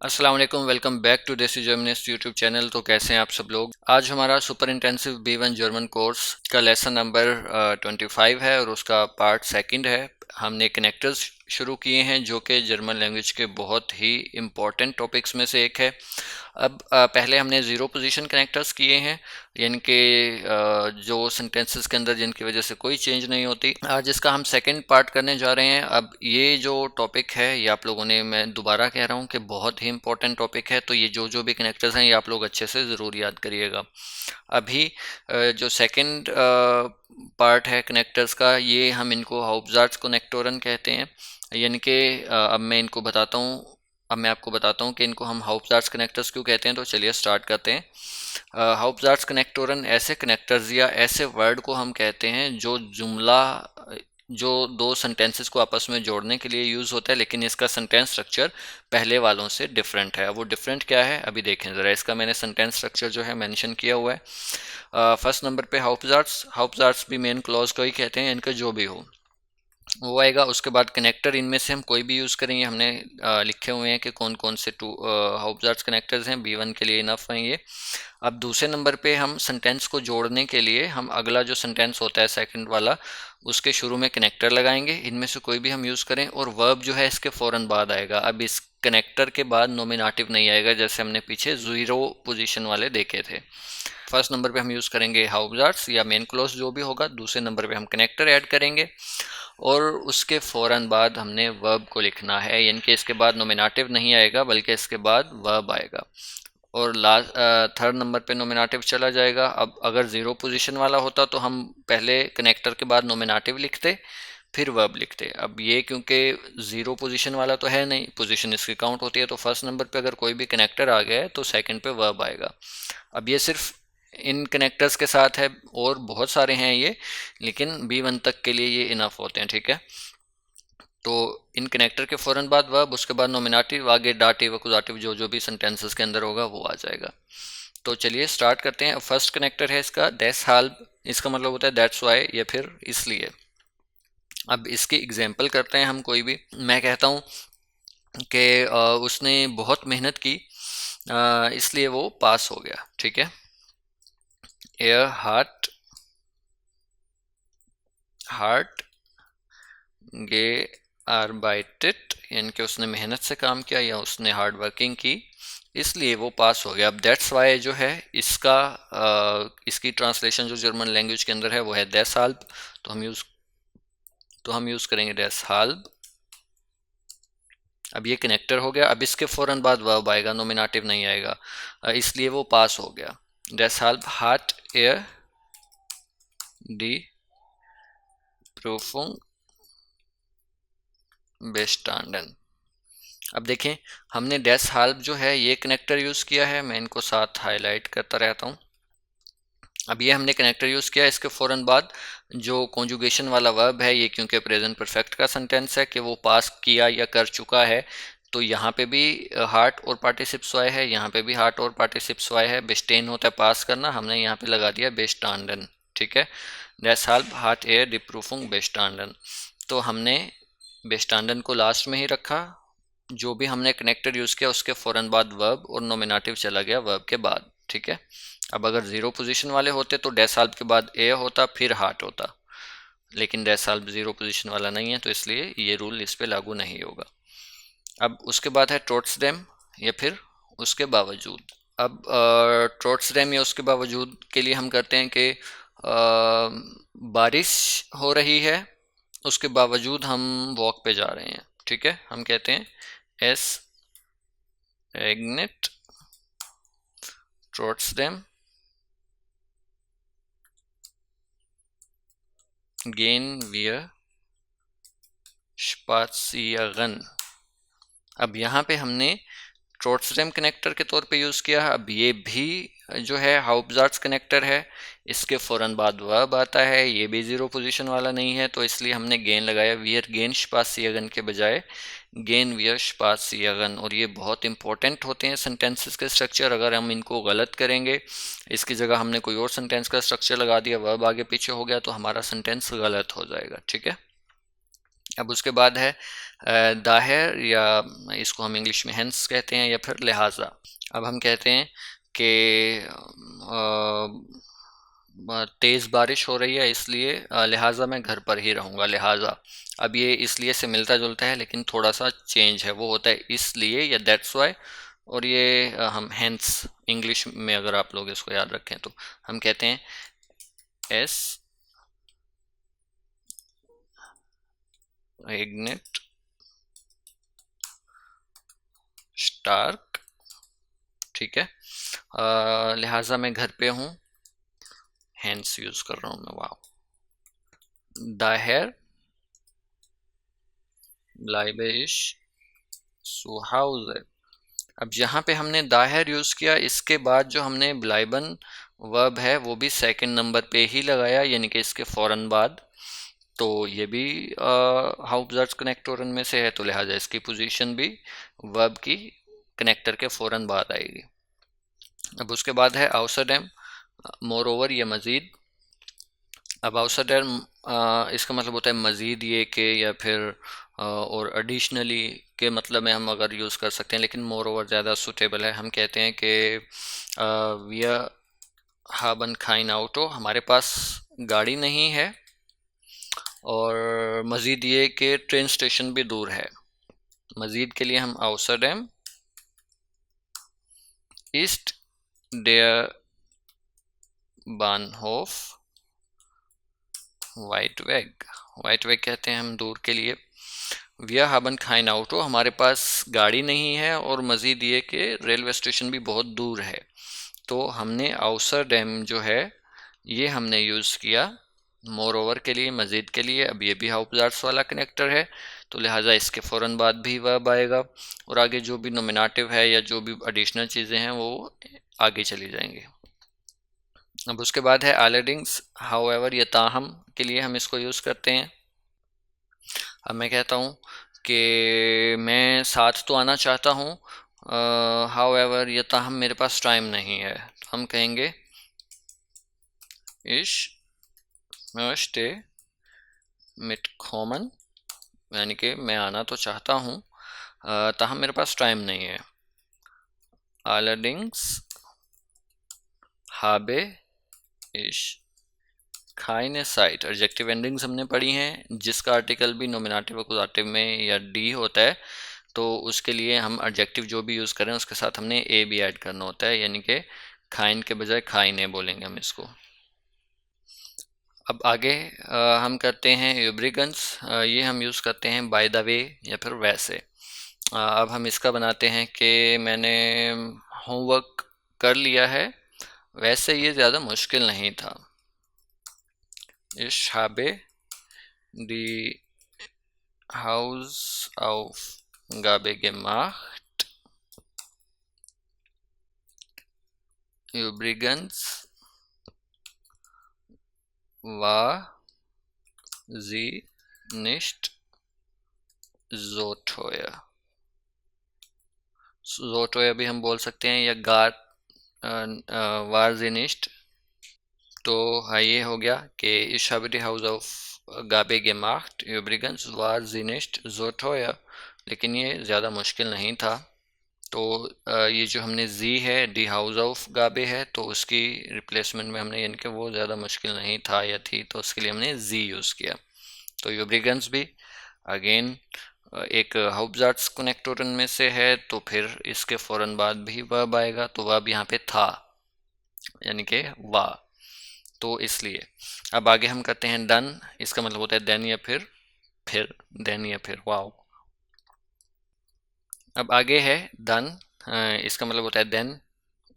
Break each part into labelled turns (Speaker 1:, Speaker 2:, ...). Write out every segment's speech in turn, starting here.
Speaker 1: अस्सलाम वालेकुम, welcome back to देसी जर्मनिस्ट यूट्यूब चैनल। तो कैसे हैं आप सब लोग। आज हमारा super intensive B1 German course का लेसन नंबर 25 है और उसका पार्ट सेकंड है। हमने कनेक्टर्स शुरू किए हैं जो कि जर्मन लैंग्वेज के बहुत ही इम्पोर्टेंट टॉपिक्स में से एक है। अब पहले हमने ज़ीरो पोजीशन कनेक्टर्स किए हैं, यानी कि जो सेंटेंसेस के अंदर जिनकी वजह से कोई चेंज नहीं होती। आज इसका हम सेकंड पार्ट करने जा रहे हैं। अब ये जो टॉपिक है ये आप लोगों ने, मैं दोबारा कह रहा हूँ कि बहुत ही इंपॉर्टेंट टॉपिक है, तो ये जो भी कनेक्टर्स हैं ये आप लोग अच्छे से ज़रूर याद करिएगा। अभी जो सेकंड पार्ट है कनेक्टर्स का, ये हम इनको हाउप्ज़ार्ट्स कनेक्टोरन कहते हैं। यानी कि अब मैं इनको बताता हूँ, अब मैं आपको बताता हूँ कि इनको हम हाउप्ज़ार्ट्स कनेक्टर्स क्यों कहते हैं। तो चलिए स्टार्ट करते हैं। हाउप्ज़ार्ट्स कनेक्टोरन ऐसे कनेक्टर्स या ऐसे वर्ड को हम कहते हैं जो जुमला, जो दो सेंटेंसेस को आपस में जोड़ने के लिए यूज़ होता है, लेकिन इसका सेंटेंस स्ट्रक्चर पहले वालों से डिफरेंट है। वो डिफरेंट क्या है अभी देखें ज़रा। इसका मैंने सेंटेंस स्ट्रक्चर जो है मेंशन किया हुआ है। फर्स्ट नंबर पे हाउप्ज़ार्ट्स भी मेन क्लॉज को ही कहते हैं, इनका जो भी हो वो आएगा। उसके बाद कनेक्टर, इनमें से हम कोई भी यूज़ करेंगे। हमने लिखे हुए हैं कि कौन कौन से टू हाउप्ज़ार्ट्स कनेक्टर्स हैं। B1 के लिए इनफ हैं ये। अब दूसरे नंबर पे हम सेंटेंस को जोड़ने के लिए हम अगला जो सेंटेंस होता है सेकंड वाला, उसके शुरू में कनेक्टर लगाएंगे। इनमें से कोई भी हम यूज़ करें, और वर्ब जो है इसके फ़ौरन बाद आएगा। अब इस कनेक्टर के बाद नोमिनेटिव नहीं आएगा, जैसे हमने पीछे ज़ीरो पोजीशन वाले देखे थे। फर्स्ट नंबर पे हम यूज़ करेंगे हाउप्ज़ार्ट्स या मेन क्लॉज जो भी होगा। दूसरे नंबर पे हम कनेक्टर ऐड करेंगे और उसके फ़ौरन बाद हमने वर्ब को लिखना है, यानी कि इसके बाद नोमिनेटिव नहीं आएगा बल्कि इसके बाद वर्ब आएगा। और लास्ट थर्ड नंबर पे नोमिनेटिव चला जाएगा। अब अगर ज़ीरो पोजीशन वाला होता तो हम पहले कनेक्टर के बाद नोमिनेटिव लिखते फिर वर्ब लिखते। अब ये क्योंकि ज़ीरो पोजीशन वाला तो है नहीं, पोजीशन इसकी काउंट होती है, तो फर्स्ट नंबर पे अगर कोई भी कनेक्टर आ गया है तो सेकंड पे वर्ब आएगा। अब ये सिर्फ इन कनेक्टर्स के साथ है, और बहुत सारे हैं ये, लेकिन B1 तक के लिए ये इनफ होते हैं, ठीक है। तो इन कनेक्टर के फ़ौरन बाद वर्ब, उसके बाद नोमिनेटिव, आगे डाटिव अकुजाटिव जो जो भी सेंटेंसेस के अंदर होगा वो आ जाएगा। तो चलिए स्टार्ट करते हैं। फर्स्ट कनेक्टर है इसका डेसहाल्ब। इसका मतलब होता है दैट्स वाई, या फिर इसलिए। अब इसकी एग्जांपल करते हैं हम कोई भी। मैं कहता हूँ कि उसने बहुत मेहनत की, इसलिए वो पास हो गया, ठीक है। एयर हार्ट गे आर्बाइटेड, यानी कि उसने मेहनत से काम किया या उसने हार्ड वर्किंग की, इसलिए वो पास हो गया। अब दैट्स वाई जो है इसका इसकी ट्रांसलेशन जो जर्मन लैंग्वेज के अंदर है वो है डेसहाल्ब। तो हम यूज़ करेंगे डेसहाल्ब। अब ये कनेक्टर हो गया। अब इसके फ़ौरन बाद वर्ब आएगा, नोमिनेटिव नहीं आएगा, इसलिए वो पास हो गया। डेसहाल्ब हार्ट एयर डी प्रूफुंग बेस्टांडन। अब देखें, हमने डेसहाल्ब जो है ये कनेक्टर यूज़ किया है। मैं इनको साथ हाईलाइट करता रहता हूँ। अब ये हमने कनेक्टर यूज़ किया, इसके फ़ौरन बाद जो कॉन्जुगेशन वाला वर्ब है, ये क्योंकि प्रेजेंट परफेक्ट का सेंटेंस है कि वो पास किया या कर चुका है, तो यहाँ पे भी हार्ट और पार्टिसिप्स वाई है, यहाँ पे भी हार्ट और पार्टिसिप्स वाई है। बेस्टेन होता है पास करना, हमने यहाँ पे लगा दिया बेस्टांडन, ठीक है। डेसहाल्ब हार्ट एयर डिप्रूफुंग बेस्टांडन। तो हमने बेस्टांडन को लास्ट में ही रखा। जो भी हमने कनेक्टर यूज़ किया उसके फ़ौरन बाद वर्ब, और नोमिनेटिव चला गया वर्ब के बाद, ठीक है। अब अगर ज़ीरो पोजीशन वाले होते तो डेसहाल्ब के बाद ए होता फिर हार्ट होता, लेकिन डेसहाल्ब ज़ीरो पोजीशन वाला नहीं है, तो इसलिए ये रूल इस पे लागू नहीं होगा। अब उसके बाद है ट्रोट्सडेम, या फिर उसके बावजूद। अब ट्रोट्सडेम या उसके बावजूद के लिए हम करते हैं कि बारिश हो रही है, उसके बावजूद हम वॉक पे जा रहे हैं, ठीक है। हम कहते हैं S regnet trotzdem gehen wir spazieren। अब यहाँ पे हमने ट्रोट्सडेम कनेक्टर के तौर पे यूज़ किया है। अब ये भी जो है हाउप्ज़ार्ट्स कनेक्टर है, इसके फ़ौरन बाद वर्ब आता है, ये भी ज़ीरो पोजीशन वाला नहीं है, तो इसलिए हमने गेन लगाया। वियर गेन स्पासियगन के बजाय गेन वियर स्पासियगन। और ये बहुत इंपॉर्टेंट होते हैं सेंटेंसेस के स्ट्रक्चर। अगर हम इनको गलत करेंगे, इसकी जगह हमने कोई और सेंटेंस का स्ट्रक्चर लगा दिया, वर्ब आगे पीछे हो गया, तो हमारा सेंटेंस गलत हो जाएगा, ठीक है। अब उसके बाद है दाहिर, या इसको हम इंग्लिश में हेंस कहते हैं, या फिर लिहाजा। अब हम कहते हैं कि तेज़ बारिश हो रही है, इसलिए लिहाजा मैं घर पर ही रहूँगा, लिहाजा। अब ये इसलिए से मिलता जुलता है, लेकिन थोड़ा सा चेंज है, वो होता है इसलिए या दैट्स वाई। और ये हम हेंस इंग्लिश में अगर आप लोग इसको याद रखें तो हम कहते हैं एस इग्नेट स्टार्क, ठीक है। लिहाजा मैं घर पे हूँ, हेंस यूज कर रहा हूँ मैं, वाह। Dahir bleibe ich zu Hause। अब यहाँ पे हमने दाहिर यूज किया, इसके बाद जो हमने ब्लाइबन वर्ब है वो भी सेकंड नंबर पे ही लगाया, यानी कि इसके फौरन बाद। तो ये भी हाउसवर्ड्स कनेक्टोरन में से है, तो लिहाजा इसकी पोजीशन भी वर्ब की कनेक्टर के फौरन बाद आएगी। अब उसके बाद है आउसरडैम, मोर ओवर या मज़ीद। अब आउटसाइडर इसका मतलब होता है मज़ीद ये के, या फिर और एडिशनली के मतलब में हम अगर यूज़ कर सकते हैं, लेकिन मोर ओवर ज़्यादा सूटेबल है। हम कहते हैं कि वी हाबन खाइन आउटो, हमारे पास गाड़ी नहीं है, और मज़ीद ये कि ट्रेन स्टेशन भी दूर है। मज़ीद के लिए हम आउटसाइडर ईस्ट डेयर बानहोफ वाइट वेग, वाइट वेग कहते हैं हम दूर के लिए। विया हाबन खाइन आउटो, हमारे पास गाड़ी नहीं है, और मज़ीद ये कि रेलवे स्टेशन भी बहुत दूर है। तो हमने आउसर डैम जो है ये हमने यूज़ किया मोर ओवर के लिए, मज़ीद के लिए। अब ये भी हाउसवर्ड्स वाला कनेक्टर है, तो लिहाजा इसके फ़ौरन बाद भी वर्ब आएगा, और आगे जो भी नोमिनेटिव है या जो भी एडिशनल चीज़ें हैं वो आगे चली जाएंगी। अब उसके बाद है आलेडिंग्स, हाउएवर या ताहम के लिए हम इसको यूज़ करते हैं। अब मैं कहता हूँ कि मैं साथ तो आना चाहता हूँ, हाउएवर या ताहम मेरे पास टाइम नहीं है, तो हम कहेंगे इश möchte mitkommen, यानी कि मैं आना तो चाहता हूँ, ताहम मेरे पास टाइम नहीं है। allerdings habe ich keine Zeit, adjective endings हमने पढ़ी हैं, जिसका आर्टिकल भी नोमिनेटिव अकुजाटिव में या डी होता है, तो उसके लिए हम एडजेक्टिव जो भी यूज़ करें उसके साथ हमने ए भी ऐड करना होता है, यानी कि खाइन के बजाय खाइने बोलेंगे हम इसको। अब आगे हम करते हैं यूब्रिगंस, ये हम यूज़ करते हैं बाय द वे या फिर वैसे। अब हम इसका बनाते हैं कि मैंने होमवर्क कर लिया है, वैसे ये ज़्यादा मुश्किल नहीं था। Ich habe die Hausaufgabe gemacht। Übrigens war sie nicht so teuer। so teuer भी हम बोल सकते हैं, या gar war sie nicht। तो हाँ, ये हो गया कि ich habe die Hausaufgabe gemacht, übrigens war sie nicht so teuer, लेकिन ये ज़्यादा मुश्किल नहीं था। तो ये जो हमने जी है, डी हाउस ऑफ गाबे है, तो उसकी रिप्लेसमेंट में हमने, यानी कि वो ज़्यादा मुश्किल नहीं था या थी, तो उसके लिए हमने जी यूज़ किया। तो यूब्रिगंस भी अगेन एक हाउसवर्ड्स कनेक्टोरन में से है, तो फिर इसके फ़ौरन बाद भी वर्ब आएगा, तो वर्ब यहाँ पे था, यानी कि वाह, तो इसलिए। अब आगे हम करते हैं डन, इसका मतलब होता है देन या फिर देन या फिर, वाओ। अब आगे है डन, इसका मतलब होता है देन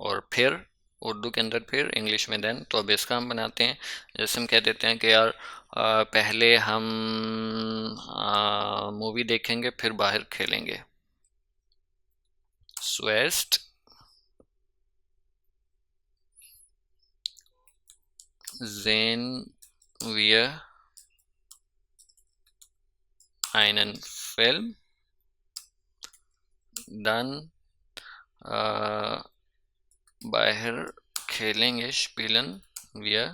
Speaker 1: और फिर, उर्दू के अंदर फिर, इंग्लिश में देन। तो अब इसका हम बनाते हैं, जैसे हम कह देते हैं कि यार पहले हम मूवी देखेंगे फिर बाहर खेलेंगे। स्वेस्ट sehen wir einen Film, dann बाहर खेलेंगे, spielen wir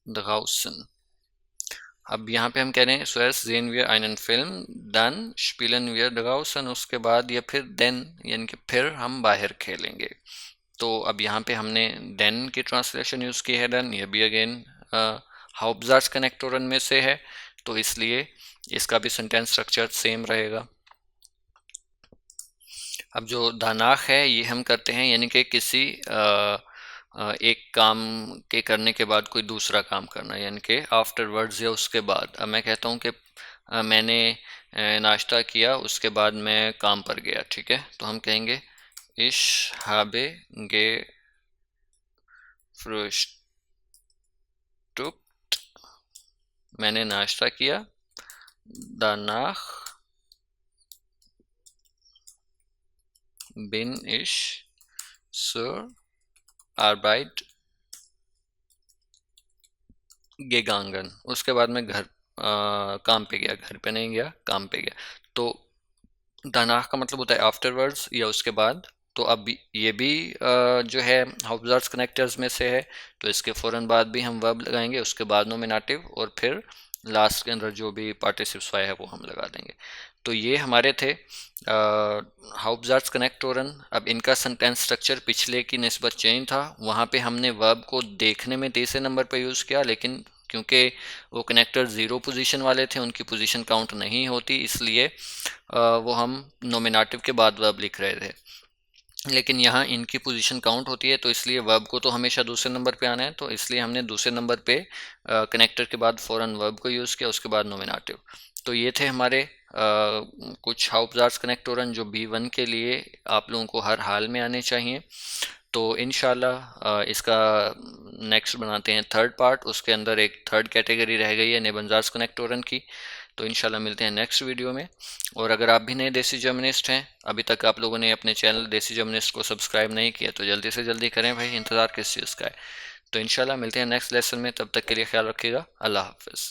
Speaker 1: draußen। अब यहाँ पे हम कह रहे हैं zuerst sehen wir einen Film, dann spielen wir draußen, उसके बाद या फिर then यानी कि फिर हम बाहर खेलेंगे। तो अब यहाँ पे हमने then की ट्रांसलेशन यूज़ की है। then ये भी अगेन हाउपजार्ड्स कनेक्टोरन में से है, तो इसलिए इसका भी सेंटेंस स्ट्रक्चर सेम रहेगा। अब जो दानाख है ये हम करते हैं यानी कि किसी एक काम के करने के बाद कोई दूसरा काम करना, यानी कि आफ्टरवर्ड्स या उसके बाद। अब मैं कहता हूँ कि मैंने नाश्ता किया, उसके बाद मैं काम पर गया, ठीक है, तो हम कहेंगे ich habe gefrühstückt, मैंने नाश्ता किया, danach bin ich zur Arbeit gegangen, उसके बाद मैं काम पे गया, घर पे नहीं गया, काम पे गया। तो दानाह का मतलब होता है आफ्टरवर्ड्स या उसके बाद। तो अब ये भी जो है हाउपजार्ड्स कनेक्टर्स में से है, तो इसके फ़ौरन बाद भी हम वर्ब लगाएंगे, उसके बाद नोमिनेटिव, और फिर लास्ट के अंदर जो भी पार्टिसिप्स है वो हम लगा देंगे। तो ये हमारे थे हाउपजार्ड्स कनेक्टोरन। अब इनका सेंटेंस स्ट्रक्चर पिछले की निस्बत चेंज था, वहाँ पे हमने वर्ब को देखने में तीसरे नंबर पर यूज़ किया, लेकिन क्योंकि वो कनेक्टर ज़ीरो पोजीशन वाले थे, उनकी पोजीशन काउंट नहीं होती, इसलिए वो हम नोमिनेटिव के बाद वर्ब लिख रहे थे। लेकिन यहाँ इनकी पोजीशन काउंट होती है, तो इसलिए वर्ब को तो हमेशा दूसरे नंबर पे आना है, तो इसलिए हमने दूसरे नंबर पे कनेक्टर के बाद फ़ौरन वर्ब को यूज़ किया, उसके बाद नोमिनेटिव। तो ये थे हमारे कुछ हाउपजार्ड्स कनेक्टोरन जो B1 के लिए आप लोगों को हर हाल में आने चाहिए। तो इंशाल्लाह इसका नेक्स्ट बनाते हैं थर्ड पार्ट, उसके अंदर एक थर्ड कैटेगरी रह गई है नेबनजार्ड्स कनेक्टोरन की। तो इंशाल्लाह मिलते हैं नेक्स्ट वीडियो में। और अगर आप भी नए देसी जर्मनिस्ट हैं, अभी तक आप लोगों ने अपने चैनल देसी जर्मनिस्ट को सब्सक्राइब नहीं किया, तो जल्दी से जल्दी करें भाई, इंतज़ार किस चीज़ का है। तो इंशाल्लाह मिलते हैं नेक्स्ट लेसन में, तब तक के लिए ख्याल रखिएगा। अल्लाह हाफ़िज़।